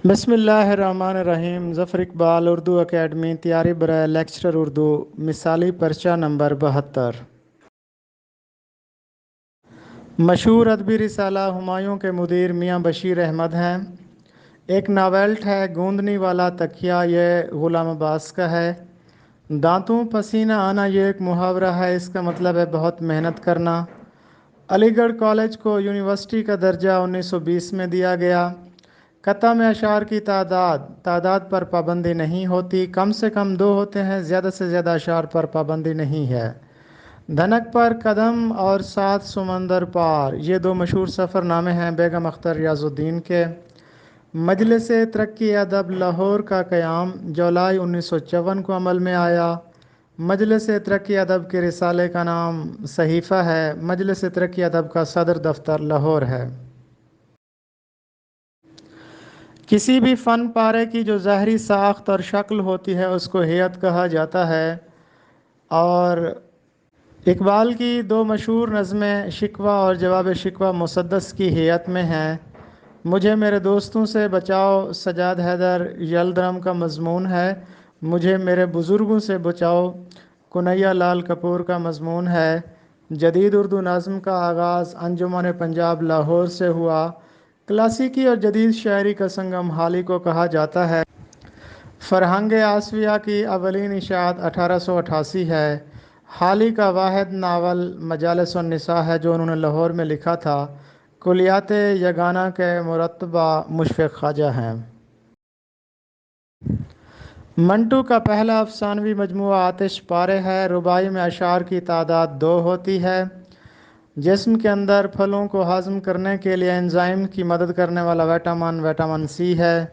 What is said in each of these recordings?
بسم اللہ الرحمن الرحیم ظفر اقبال اردو اکیڈمی تیاری برائے لیکچرر اردو مثالی پرچہ نمبر 72 مشہور ادبی رسالہ ہمایوں کے مدیر میاں بشیر احمد ہیں۔ ایک ناولٹ ہے گوندنی والا تکیہ، یہ غلام عباس کا ہے۔ دانتوں پسینہ آنا، یہ ایک محاورہ ہے، اس کا مطلب ہے بہت محنت کرنا۔ علی گڑھ کالج کو یونیورسٹی کا درجہ 1920 میں دیا گیا۔ قطع میں اشعار کی تعداد پر پابندی نہیں ہوتی، کم سے کم 2 ہوتے ہیں، زیادہ سے زیادہ اشعار پر پابندی نہیں ہے۔ دھنک پر قدم اور 7 سمندر پار، یہ 2 مشہور سفر نامے ہیں بیگم اختر ریاض الدین کے۔ مجلس ترقی ادب لاہور کا قیام جولائی 1954 کو عمل میں آیا۔ مجلس ترقی ادب کے رسالے کا نام صحیفہ ہے۔ مجلس ترقی ادب کا صدر دفتر لاہور ہے۔ کسی بھی فن پارے کی جو ظاہری ساخت اور شکل ہوتی ہے اس کو ہیئت کہا جاتا ہے، اور اقبال کی 2 مشہور نظمیں شکوہ اور جواب شکوہ مسدس کی ہیئت میں ہیں۔ مجھے میرے دوستوں سے بچاؤ سجاد حیدر یلدرم کا مضمون ہے۔ مجھے میرے بزرگوں سے بچاؤ کنہیا لال کپور کا مضمون ہے۔ جدید اردو نظم کا آغاز انجمن پنجاب لاہور سے ہوا۔ کلاسیکی اور جدید شاعری کا سنگم حالی کو کہا جاتا ہے۔ فرہنگ آسیہ کی اولین اشاعت 1888 ہے۔ حالی کا واحد ناول مجالس النساء ہے جو انہوں نے لاہور میں لکھا تھا۔ کلیات یگانہ کے مرتبہ مشفق خواجہ ہیں۔ منٹو کا پہلا افسانوی مجموعہ آتش پارے ہے۔ رباعی میں اشعار کی تعداد 2 ہوتی ہے۔ جسم کے اندر پھلوں کو ہضم کرنے کے لیے انزائم کی مدد کرنے والا وٹامن سی ہے۔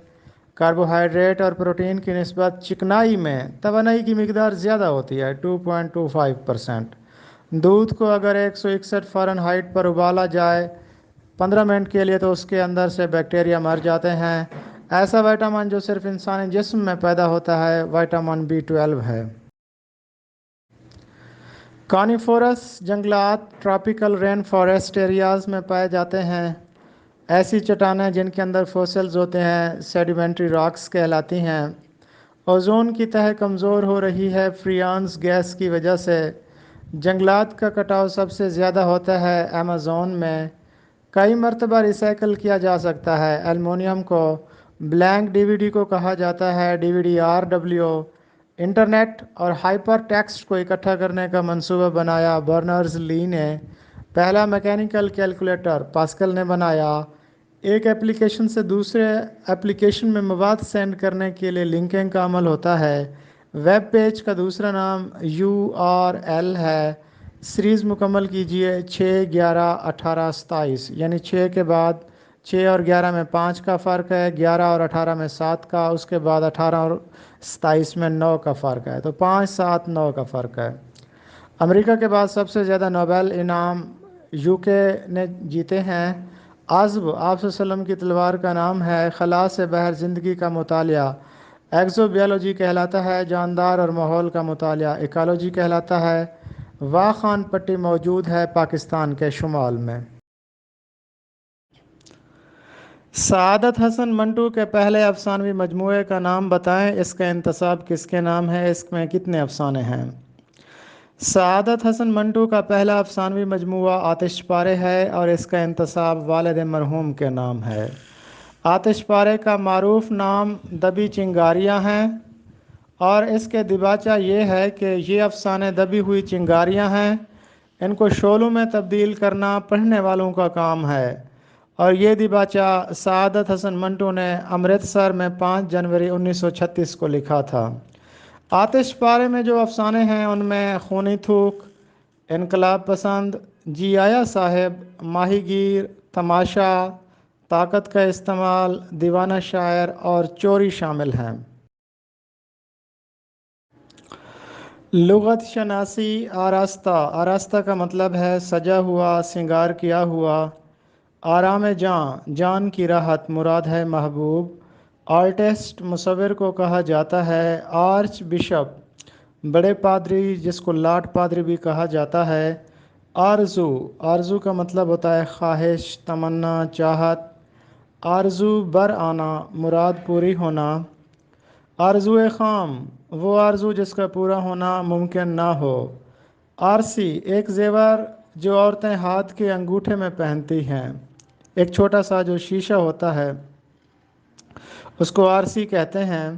کاربوہائیڈریٹ اور پروٹین کی نسبت چکنائی میں توانائی کی مقدار زیادہ ہوتی ہے 2.25%۔ دودھ کو اگر 161 فارنہائٹ پر ابالا جائے 15 منٹ کے لیے تو اس کے اندر سے بیکٹیریا مر جاتے ہیں۔ ایسا وٹامن جو صرف انسانی جسم میں پیدا ہوتا ہے وٹامن B12 ہے۔ کانیفورس جنگلات ٹراپیکل رین فارسٹ ایریاز میں پائے جاتے ہیں۔ ایسی چٹانیں جن کے اندر فوسلز ہوتے ہیں سیڈیمنٹری راکس کہلاتی ہیں۔ اوزون کی تہہ کمزور ہو رہی ہے فریانز گیس کی وجہ سے۔ جنگلات کا کٹاؤ سب سے زیادہ ہوتا ہے ایمیزون میں۔ کئی مرتبہ ریسائیکل کیا جا سکتا ہے۔ ایلومینیم کو بلینک DVD کو کہا جاتا ہے DVDRW۔ انٹرنیٹ اور ہائپر ٹیکسٹ کو اکٹھا کرنے کا منصوبہ بنایا برنرز لی نے۔ پہلا میکینیکل کیلکولیٹر پاسکل نے بنایا۔ ایک ایپلیکیشن سے دوسرے ایپلیکیشن میں مواد سینڈ کرنے کے لیے لنکنگ کا عمل ہوتا ہے۔ ویب پیج کا دوسرا نام URL ہے۔ سیریز مکمل کیجیے 6 11 18 27، یعنی 6 کے بعد 6 اور 11 میں 5 کا فرق ہے، 11 اور 18 میں 7 کا، اس کے بعد 18 اور 27 میں 9 کا فرق ہے، تو 5 7 9 کا فرق ہے۔ امریکہ کے بعد سب سے زیادہ نوبل انعام UK نے جیتے ہیں۔ عزب آپ صلی اللہ علیہ وسلم کی تلوار کا نام ہے۔ خلا سے بہر زندگی کا مطالعہ ایکزو بیولوجی کہلاتا ہے۔ جاندار اور ماحول کا مطالعہ ایکالوجی کہلاتا ہے۔ واخان پٹی موجود ہے پاکستان کے شمال میں۔ سعادت حسن منٹو کے پہلے افسانوی مجموعے کا نام بتائیں۔ اس کا انتساب کس کے نام ہے؟ اس میں کتنے افسانے ہیں؟ سعادت حسن منٹو کا پہلا افسانوی مجموعہ آتش پارے ہے اور اس کا انتساب والد مرحوم کے نام ہے۔ آتش پارے کا معروف نام دبی چنگاریاں ہیں، اور اس کے دیباچہ یہ ہے کہ یہ افسانے دبی ہوئی چنگاریاں ہیں، ان کو شعلوں میں تبدیل کرنا پڑھنے والوں کا کام ہے۔ اور یہ دیباچہ سعادت حسن منٹو نے امرتسر میں 5 جنوری 1936 کو لکھا تھا۔ آتش پارے میں جو افسانے ہیں ان میں خونی تھوک، انقلاب پسند، جی آیا صاحب، ماہی گیر، تماشا، طاقت کا استعمال، دیوانہ شاعر اور چوری شامل ہیں۔ لغت شناسی آراستہ، آراستہ کا مطلب ہے سجا ہوا، سنگار کیا ہوا۔ آرام جان کی راحت مراد ہے محبوب۔ آرٹسٹ مصور کو کہا جاتا ہے۔ آرچ بشپ بڑے پادری جس کو لاٹ پادری بھی کہا جاتا ہے۔ آرزو، آرزو کا مطلب ہوتا ہے خواہش، تمنا، چاہت۔ آرزو بر آنا مراد پوری ہونا، آرزو خام وہ آرزو جس کا پورا ہونا ممکن نہ ہو۔ آرسی ایک زیور جو عورتیں ہاتھ کے انگوٹھے میں پہنتی ہیں، ایک چھوٹا سا جو شیشہ ہوتا ہے اس کو آرسی کہتے ہیں۔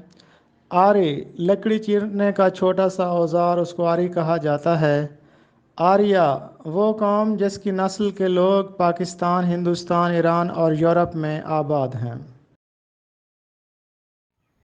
آری لکڑی چیرنے کا چھوٹا سا اوزار، اس کو آری کہا جاتا ہے۔ آریہ وہ قوم جس کی نسل کے لوگ پاکستان، ہندوستان، ایران اور یورپ میں آباد ہیں۔